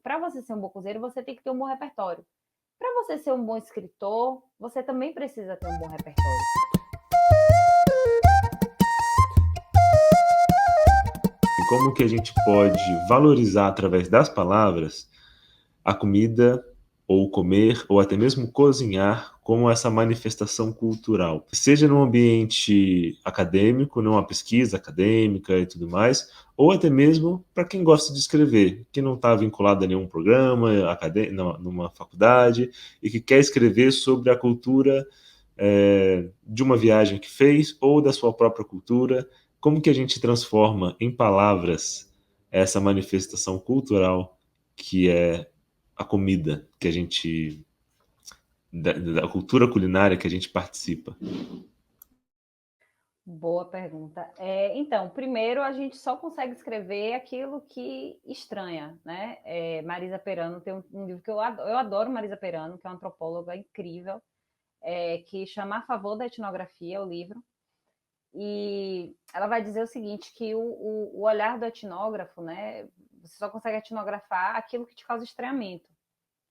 para você ser um bom cozinheiro, você tem que ter um bom repertório. Para você ser um bom escritor, você também precisa ter um bom repertório. Como que a gente pode valorizar através das palavras a comida, ou comer, ou até mesmo cozinhar, como essa manifestação cultural, seja num ambiente acadêmico, numa pesquisa acadêmica e tudo mais, ou até mesmo para quem gosta de escrever, que não está vinculado a nenhum programa acadêmico, numa faculdade, e que quer escrever sobre a cultura de uma viagem que fez, ou da sua própria cultura, como que a gente transforma em palavras essa manifestação cultural que é a comida que a gente da cultura culinária que a gente participa? Boa pergunta. Então, primeiro a gente só consegue escrever aquilo que estranha, né? Marisa Perano tem um livro que eu adoro Marisa Perano, que é uma antropóloga incrível, que chama A Favor da Etnografia, o livro. E ela vai dizer o seguinte, que o olhar do etnógrafo, né? Você só consegue etnografar aquilo que te causa estranhamento,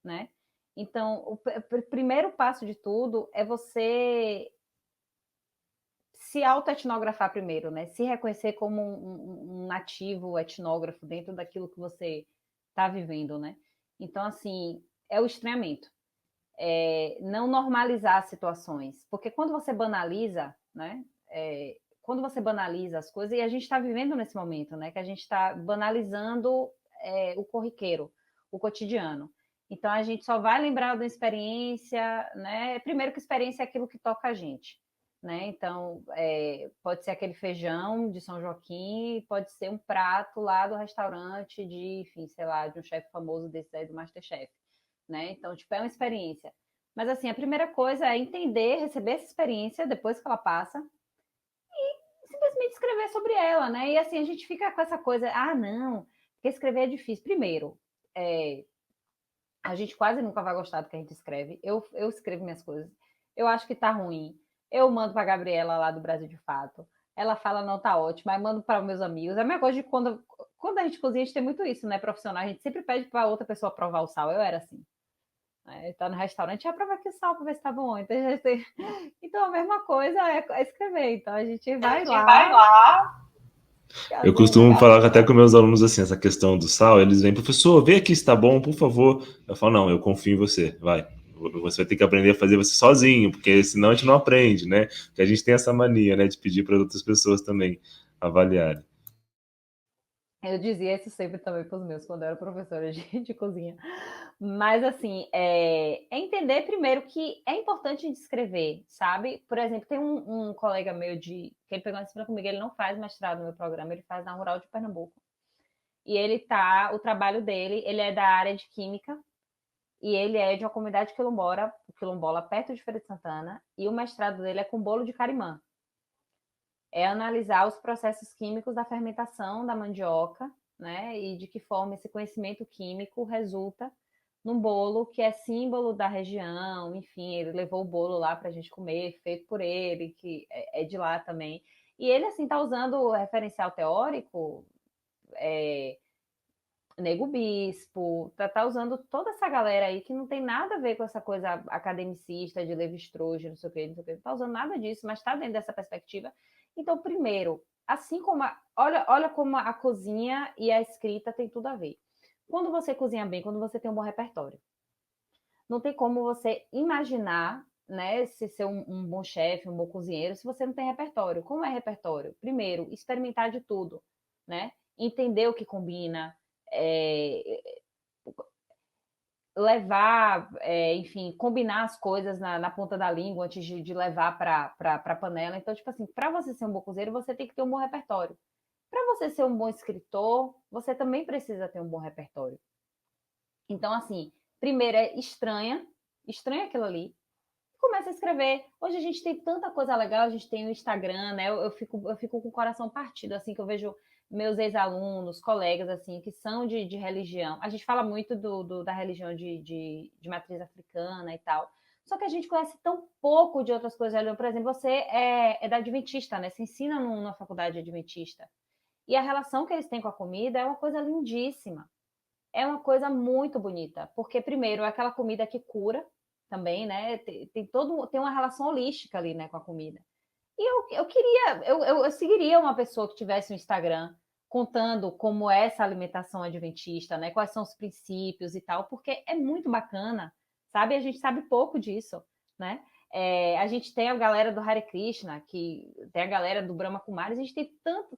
né? Então, o primeiro passo de tudo é você se autoetnografar primeiro, né? Se reconhecer como um nativo etnógrafo dentro daquilo que você está vivendo, né? Então, assim, é o estranhamento. Não normalizar situações. Porque quando você banaliza, né? Quando você banaliza as coisas, e a gente está vivendo nesse momento, né? Que a gente está banalizando o corriqueiro, o cotidiano. Então, a gente só vai lembrar da experiência, né? Primeiro que experiência é aquilo que toca a gente. Né? Então, pode ser aquele feijão de São Joaquim, pode ser um prato lá do restaurante de, enfim, sei lá, de um chefe famoso desse aí do MasterChef. Né? Então, tipo, é uma experiência. Mas, assim, a primeira coisa é entender, receber essa experiência depois que ela passa e simplesmente escrever sobre ela, né? E, assim, a gente fica com essa coisa, não, porque escrever é difícil. Primeiro, a gente quase nunca vai gostar do que a gente escreve. Eu escrevo minhas coisas. Eu acho que tá ruim. Eu mando pra Gabriela lá do Brasil de Fato. Ela fala, não, tá ótimo. Aí mando para meus amigos. É a mesma coisa de quando a gente cozinha, a gente tem muito isso, né, profissional. A gente sempre pede pra outra pessoa provar o sal. Eu era assim. Tá no restaurante, prova aqui o sal para ver se tá bom. Então, a mesma coisa é escrever. Então, a gente A vai gente vai lá, lá. Eu cadê o costumo negócio? falar até com meus alunos assim, essa questão do sal, eles vêm, professor, vê aqui se está bom, por favor. Eu falo, não, eu confio em você, vai. Você vai ter que aprender a fazer você sozinho, porque senão a gente não aprende, né? Porque a gente tem essa mania, né, de pedir para outras pessoas também avaliarem. Eu dizia isso sempre também para os meus, quando eu era professora de cozinha. Mas, assim, entender primeiro que é importante a gente escrever, sabe? Por exemplo, tem um colega meu que ele pegou uma disciplina comigo, ele não faz mestrado no meu programa, ele faz na Rural de Pernambuco. E o trabalho dele, ele é da área de química, e ele é de uma comunidade quilombola perto de Feira de Santana, e o mestrado dele é com bolo de carimã. É analisar os processos químicos da fermentação da mandioca, né? E de que forma esse conhecimento químico resulta num bolo que é símbolo da região, enfim, ele levou o bolo lá para a gente comer, feito por ele, que é de lá também. E ele, assim, tá usando o referencial teórico, Nego Bispo, tá usando toda essa galera aí que não tem nada a ver com essa coisa academicista de Levi-Strauss, não sei o que, não sei o que, não tá usando nada disso, mas está dentro dessa perspectiva. Então, primeiro, assim como olha como a cozinha e a escrita tem tudo a ver. Quando você cozinha bem, quando você tem um bom repertório, não tem como você imaginar, né, se ser um bom chefe, um bom cozinheiro, se você não tem repertório. Como é repertório? Primeiro, experimentar de tudo, né? Entender o que combina, é, levar, enfim, combinar as coisas na ponta da língua antes de levar para a panela. Então, tipo assim, para você ser um bom cozinheiro, você tem que ter um bom repertório. Para você ser um bom escritor, você também precisa ter um bom repertório. Então, assim, primeiro estranha aquilo ali, começa a escrever. Hoje a gente tem tanta coisa legal, a gente tem o Instagram, né? Eu fico com o coração partido, assim, que eu vejo meus ex-alunos, colegas, assim, que são de religião. A gente fala muito da religião de matriz africana e tal. Só que a gente conhece tão pouco de outras coisas. Por exemplo, você é da Adventista, né? Você ensina numa faculdade adventista. E a relação que eles têm com a comida é uma coisa lindíssima. é uma coisa muito bonita, porque primeiro é aquela comida que cura também, né? Tem uma relação holística ali, né, com a comida. E eu seguiria uma pessoa que tivesse um Instagram contando como é essa alimentação adventista, né? Quais são os princípios e tal, porque é muito bacana, sabe? A gente sabe pouco disso, né? A gente tem a galera do Hare Krishna, que tem a galera do Brahma Kumaris, a gente tem tantas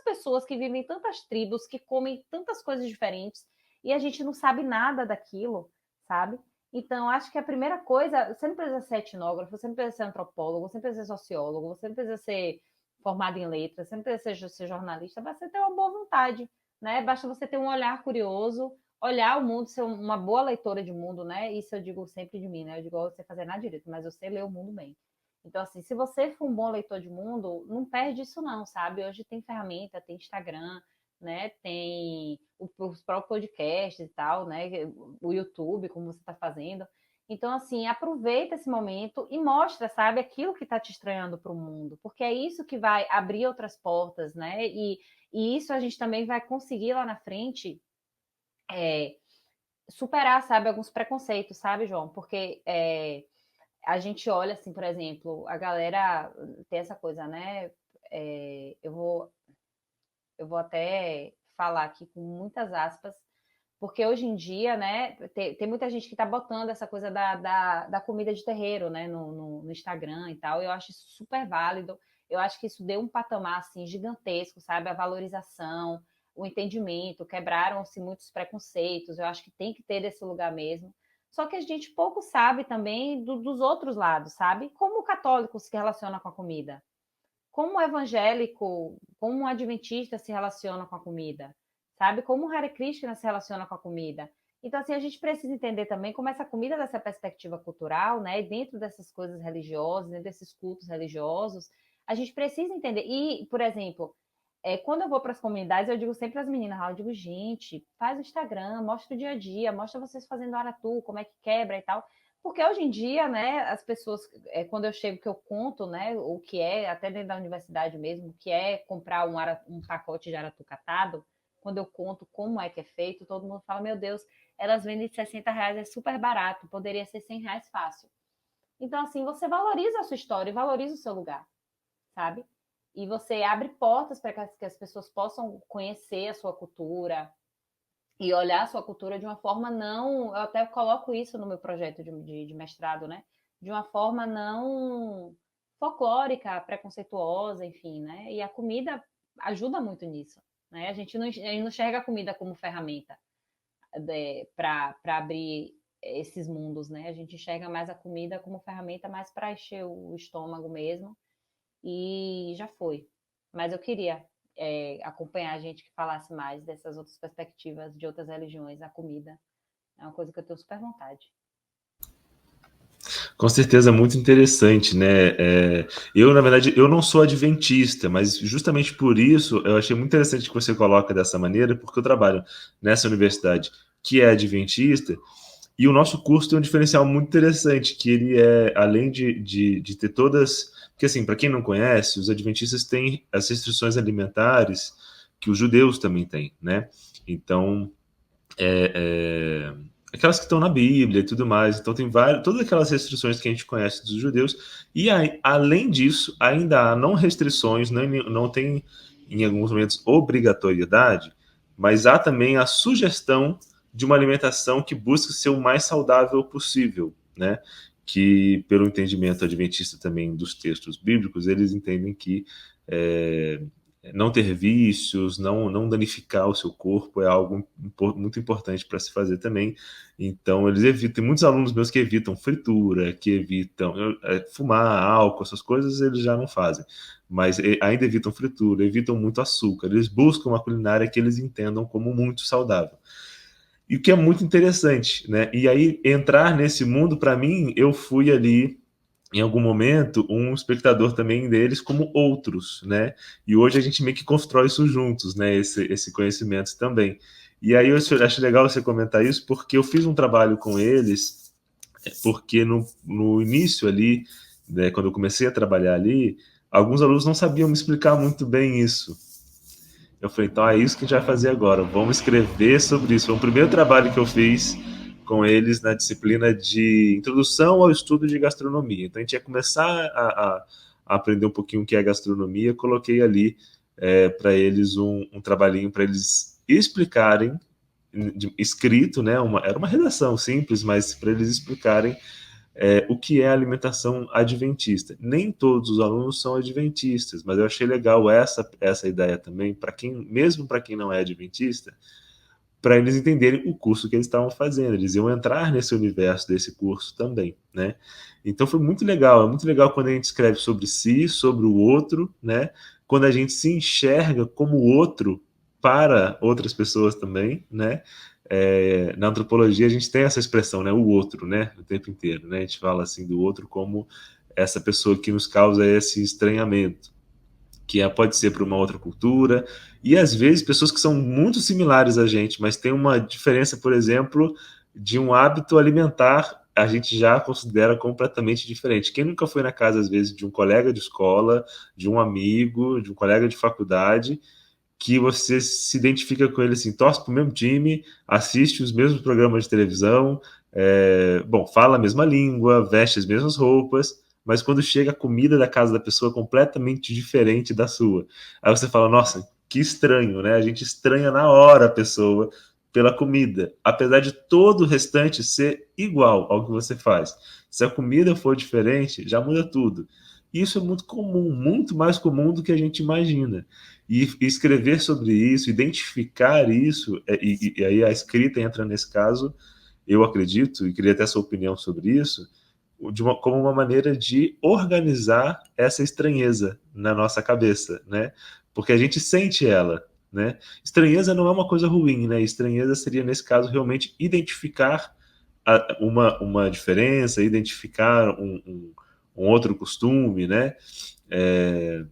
pessoas que vivem em tantas tribos, que comem tantas coisas diferentes, e a gente não sabe nada daquilo, sabe? Então, acho que a primeira coisa, você não precisa ser etnógrafo, você não precisa ser antropólogo, você não precisa ser sociólogo, você não precisa ser formado em letras, você não precisa ser jornalista, basta ter uma boa vontade, né? Basta você ter um olhar curioso, olhar o mundo, ser uma boa leitora de mundo, né? Isso eu digo sempre de mim, né? Eu digo, você fazer nada direito, mas você lê o mundo bem. Então, assim, se você for um bom leitor de mundo, não perde isso não, sabe? Hoje tem ferramenta, tem Instagram, né? Tem os próprios podcasts e tal, né? O YouTube, como você está fazendo. Então, assim, aproveita esse momento e mostra, sabe, aquilo que está te estranhando para o mundo, porque é isso que vai abrir outras portas, né? E isso a gente também vai conseguir lá na frente superar, sabe, alguns preconceitos, sabe, João? Porque a gente olha, assim, por exemplo, a galera tem essa coisa, né? Eu vou até falar aqui com muitas aspas, porque hoje em dia, né, tem muita gente que está botando essa coisa da comida de terreiro, né, no Instagram e tal. Eu acho isso super válido. Eu acho que isso deu um patamar, assim, gigantesco, sabe? A valorização, o entendimento, quebraram-se muitos preconceitos. Eu acho que tem que ter desse lugar mesmo. Só que a gente pouco sabe também dos outros lados, sabe? Como o católico se relaciona com a comida, como o evangélico, como o adventista se relaciona com a comida, sabe? Como o Hare Krishna se relaciona com a comida. Então, assim, a gente precisa entender também como essa comida dessa perspectiva cultural, né? Dentro dessas coisas religiosas, dentro desses cultos religiosos, a gente precisa entender. E, por exemplo, quando eu vou para as comunidades, eu digo sempre às meninas, eu digo, gente, faz o Instagram, mostra o dia a dia, mostra vocês fazendo aratu, como é que quebra e tal. Porque hoje em dia, né, as pessoas, quando eu chego que eu conto, né, o que é, até dentro da universidade mesmo, o que é comprar um pacote de aratu catado, quando eu conto como é que é feito, todo mundo fala, meu Deus, elas vendem de R$ 60, é super barato, poderia ser R$ 100 fácil. Então, assim, você valoriza a sua história e valoriza o seu lugar, sabe? E você abre portas para que as pessoas possam conhecer a sua cultura, e olhar a sua cultura de uma forma não. Eu até coloco isso no meu projeto de mestrado, né? De uma forma não folclórica, preconceituosa, enfim, né? E a comida ajuda muito nisso, né? A gente não enxerga a comida como ferramenta para abrir esses mundos, né? A gente enxerga mais a comida como ferramenta mais para encher o estômago mesmo e já foi. Mas eu queria acompanhar a gente que falasse mais dessas outras perspectivas de outras religiões, a comida. É uma coisa que eu tenho super vontade. Com certeza, muito interessante, né? Eu, na verdade, eu não sou adventista, mas justamente por isso eu achei muito interessante que você coloca dessa maneira, porque eu trabalho nessa universidade que é adventista, e o nosso curso tem um diferencial muito interessante, que ele é, além de ter todas... Porque, assim, para quem não conhece, os adventistas têm as restrições alimentares que os judeus também têm, né? Então, aquelas que estão na Bíblia e tudo mais. Então tem todas aquelas restrições que a gente conhece dos judeus. E aí, além disso, ainda há não restrições, não tem em alguns momentos obrigatoriedade, mas há também a sugestão de uma alimentação que busque ser o mais saudável possível, né? Que, pelo entendimento adventista também dos textos bíblicos, eles entendem que não ter vícios, não danificar o seu corpo é algo muito importante para se fazer também. Então, eles evitam. Tem muitos alunos meus que evitam fritura, que evitam fumar, álcool, essas coisas eles já não fazem. Mas ainda evitam fritura, evitam muito açúcar. Eles buscam uma culinária que eles entendam como muito saudável. E o que é muito interessante, né? E aí, entrar nesse mundo, para mim, eu fui ali em algum momento, um espectador também deles como outros, né? E hoje a gente meio que constrói isso juntos, né? Esse conhecimento também. E aí eu acho legal você comentar isso, porque eu fiz um trabalho com eles, porque no início ali, né, quando eu comecei a trabalhar ali, alguns alunos não sabiam me explicar muito bem isso. Eu falei, então é isso que a gente vai fazer agora, vamos escrever sobre isso. Foi o primeiro trabalho que eu fiz com eles na disciplina de Introdução ao Estudo de Gastronomia. Então a gente ia começar a aprender um pouquinho o que é gastronomia, coloquei ali para eles um trabalhinho para eles explicarem, escrito, né? Era uma redação simples, mas para eles explicarem o que é alimentação adventista. Nem todos os alunos são adventistas, mas eu achei legal essa ideia também, para quem, mesmo para quem não é adventista, para eles entenderem o curso que eles estavam fazendo. Eles iam entrar nesse universo desse curso também, né? Então foi muito legal. É muito legal quando a gente escreve sobre si, sobre o outro, né? Quando a gente se enxerga como outro para outras pessoas também, né? Na antropologia a gente tem essa expressão, né? O outro, né? O tempo inteiro, né? A gente fala assim do outro como essa pessoa que nos causa esse estranhamento, que pode ser para uma outra cultura, e às vezes pessoas que são muito similares a gente, mas tem uma diferença, por exemplo, de um hábito alimentar, a gente já considera completamente diferente. Quem nunca foi na casa, às vezes, de um colega de escola, de um amigo, de um colega de faculdade, que você se identifica com ele assim, torce para o mesmo time, assiste os mesmos programas de televisão, bom, fala a mesma língua, veste as mesmas roupas, mas quando chega a comida da casa da pessoa é completamente diferente da sua. Aí você fala, nossa, que estranho, né? A gente estranha na hora a pessoa pela comida, apesar de todo o restante ser igual ao que você faz. Se a comida for diferente, já muda tudo. Isso é muito comum, muito mais comum do que a gente imagina. E escrever sobre isso, identificar isso, e aí a escrita entra nesse caso, eu acredito, e queria até a sua opinião sobre isso, como uma maneira de organizar essa estranheza na nossa cabeça, né? Porque a gente sente ela, né? Estranheza não é uma coisa ruim, né? Estranheza seria, nesse caso, realmente identificar uma diferença, identificar um outro costume, né? É,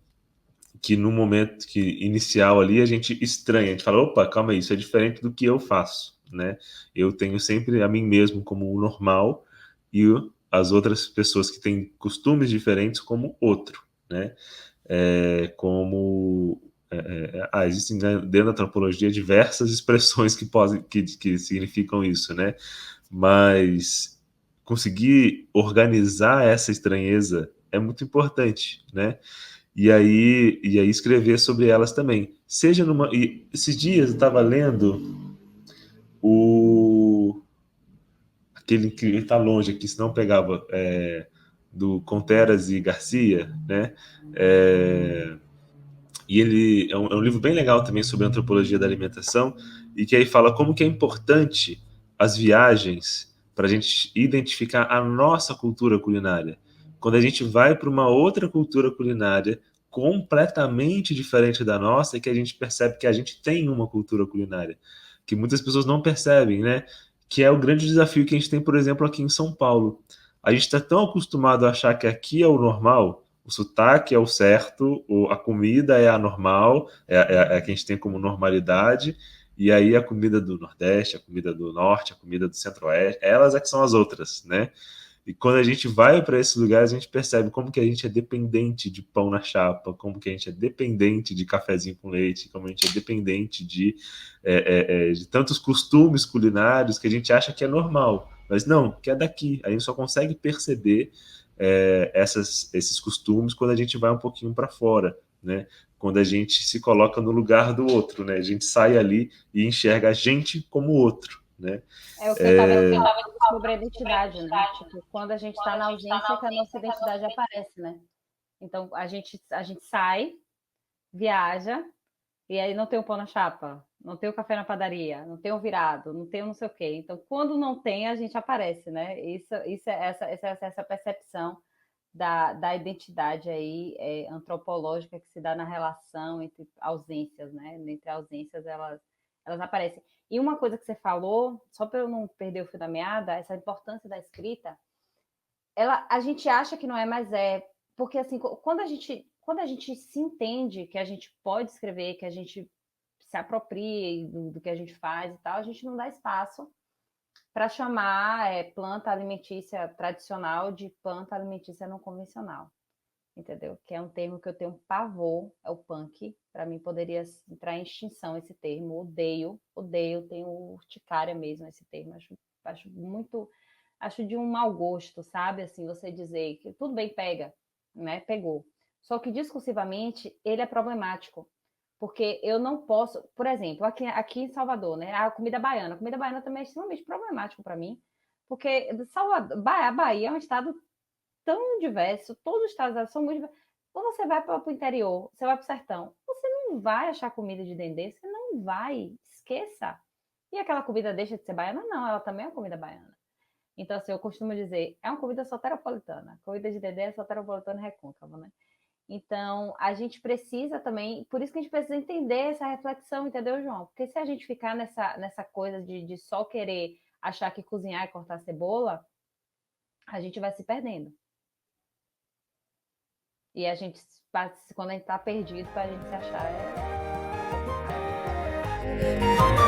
que no momento que inicial ali a gente estranha, a gente fala, opa, calma aí, isso é diferente do que eu faço, né? Eu tenho sempre a mim mesmo como o normal e as outras pessoas que têm costumes diferentes como outro, né? Existem, né, dentro da antropologia diversas expressões que significam isso, né? Mas conseguir organizar essa estranheza é muito importante, né? E aí escrever sobre elas também. Seja numa. E esses dias eu estava lendo o. Aquele que está longe aqui, se não pegava, do Conteras e Garcia, né? É, e ele é um livro bem legal também sobre antropologia da alimentação, e que aí fala como que é importante as viagens para a gente identificar a nossa cultura culinária. Quando a gente vai para uma outra cultura culinária completamente diferente da nossa, é que a gente percebe que a gente tem uma cultura culinária, que muitas pessoas não percebem, né? Que é o grande desafio que a gente tem, por exemplo, aqui em São Paulo. A gente está tão acostumado a achar que aqui é o normal, o sotaque é o certo, a comida é a normal, é a que a gente tem como normalidade, e aí a comida do Nordeste, a comida do Norte, a comida do Centro-Oeste, elas é que são as outras, né? E quando a gente vai para esses lugares, a gente percebe como que a gente é dependente de pão na chapa, como que a gente é dependente de cafezinho com leite, como a gente é dependente de tantos costumes culinários que a gente acha que é normal. Mas não, que é daqui. A gente só consegue perceber esses costumes quando a gente vai um pouquinho para fora, né? Quando a gente se coloca no lugar do outro, né? A gente sai ali e enxerga a gente como outro, né? É o que você estava falando sobre a identidade, né? Tipo, quando a gente está na ausência, que a nossa identidade aparece, né? Então, a gente sai, viaja, e aí não tem o pão na chapa, não tem o café na padaria, não tem o virado, não tem o não sei o quê. Então, quando não tem, a gente aparece, né? Isso é essa percepção da identidade aí antropológica que se dá na relação entre ausências, né? Entre ausências, elas aparecem. E uma coisa que você falou, só para eu não perder o fio da meada, essa importância da escrita, a gente acha que não é, mas é. Porque assim, quando a gente se entende que a gente pode escrever, que a gente se apropria do que a gente faz e tal, a gente não dá espaço para chamar planta alimentícia tradicional de planta alimentícia não convencional. entendeu? Que é um termo que eu tenho pavor, é o punk. Para mim poderia entrar em extinção esse termo. Odeio, tenho urticária mesmo esse termo. Acho muito, acho de um mau gosto, sabe? Assim, você dizer que tudo bem, pega, né? Pegou. Só que discursivamente ele é problemático. Porque eu não posso, por exemplo, aqui em Salvador, né? A comida baiana. A comida baiana também é extremamente problemático para mim, porque Salvador, a Bahia é um estado tão diverso, todos os estados são muito diversos. Ou você vai para o interior, você vai para o sertão, você não vai achar comida de dendê, você não vai, esqueça. E aquela comida deixa de ser baiana? Não, ela também é uma comida baiana. Então, assim, eu costumo dizer, é uma comida soteropolitana. Comida de dendê é soteropolitana e recôncava, né? Então, a gente precisa também, por isso que a gente precisa entender essa reflexão, entendeu, João? Porque se a gente ficar nessa coisa de só querer achar que cozinhar é cortar cebola, a gente vai se perdendo. E a gente, quando a gente tá perdido, para a gente se achar é complicado.